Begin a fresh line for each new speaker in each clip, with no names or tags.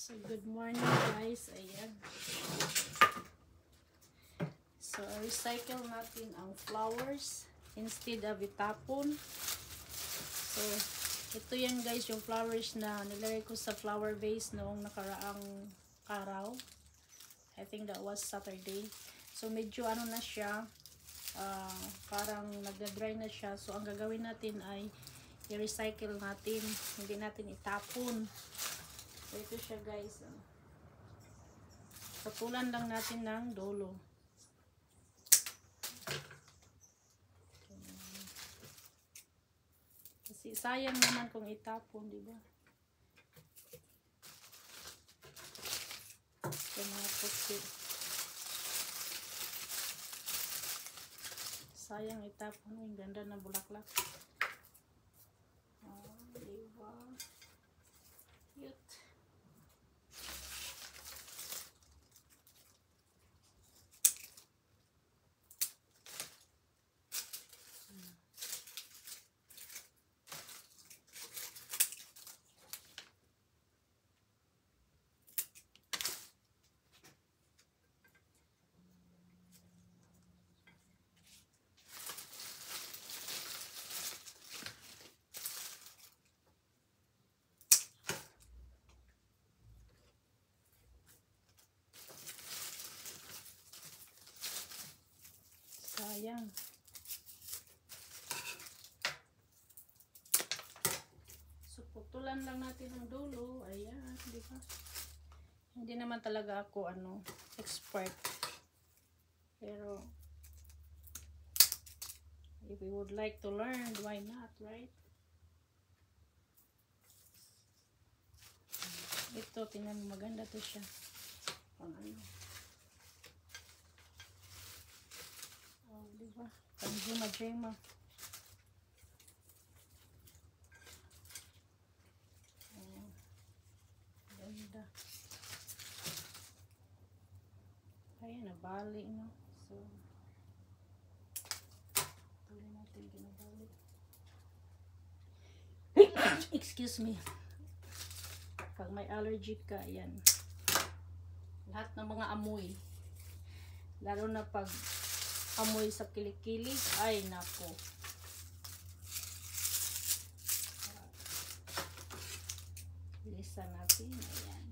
So, good morning guys. Ayan. So, recycle natin ang flowers instead of itapon. So, ito yan guys, yung flowers na nilagay ko sa flower vase noong nakaraang araw. I think that was Saturday. So, medyo ano na siya, parang nagda-dry na siya. So, ang gagawin natin ay i-recycle natin. Hindi natin itapon. So, ito siya guys. Patulan lang natin ng dulo. Kasi sayang naman kung itapon, di ba? Ito mga puti. Sayang itapon. Ang ganda ng bulaklak. Oh, di ba? Cute. Sayang. So, putulan lang natin ang dulo. Ayan, di ba? Hindi naman talaga ako, expert. Pero, if we would like to learn, why not, right? Ito, tingnan mo, maganda to siya. Pang ano. Oh, diba? Pang jema-jema. Oh, ganda. Ayan, nabali, no? So, tuloy natin ginabali. Excuse me. Pag may allergic ka, ayan. Lahat ng mga amoy. Lalo na pag amoy sa kilikili, ay nako. Lisa natin, ayan.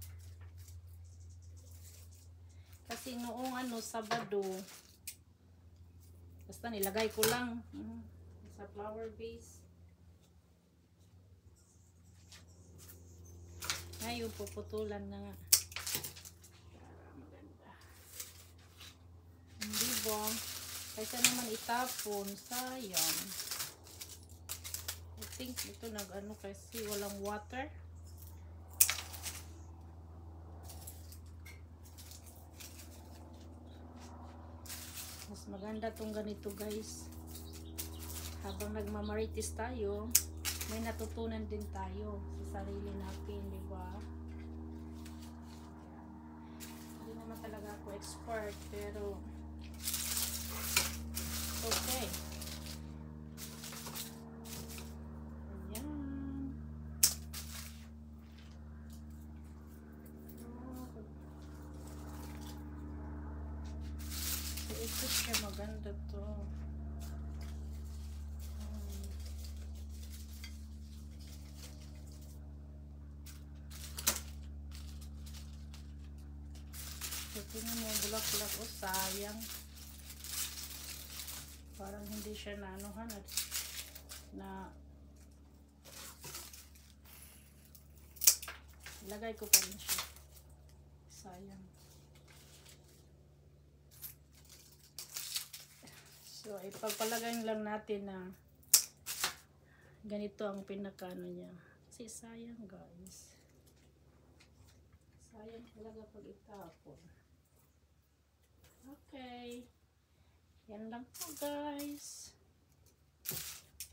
Kasi noong Sabado, basta nilagay ko lang sa flower vase. Ngayon, puputulan na nga. Para maganda. Hindi ba? Kaysa naman itapon, sayang. I think ito kasi walang water. Mas maganda tong ganito guys. Habang nagmamarites tayo, may natutunan din tayo sa sarili natin, di ba? Hindi naman talaga ako expert, pero okay. Ayan. So, ito siya, maganda to. So, tingnan mo, bulak-bulak. O, sayang. Parang hindi siya naanuhan at ilagay ko pa rin siya. Sayang. So, ipagpalagay lang natin na ganito ang pinakano niya. Kasi sayang guys. Sayang talaga pag itapon. Okay. Yan lang po guys.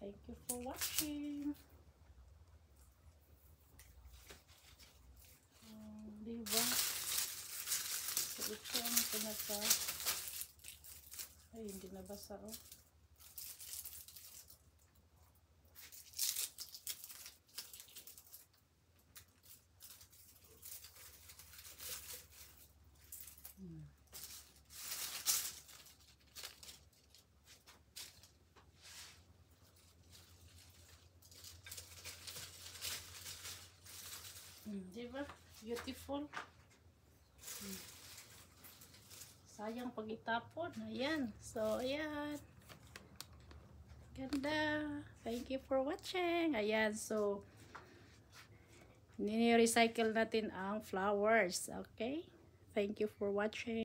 Thank you for watching. Diba? So ito ang ay hindi nabasa oh. Diba? Beautiful. Sayang pag itapon. Ayan. So, ayan. Ganda. Thank you for watching. Ayan. So, ni-recycle natin ang flowers. Okay? Thank you for watching.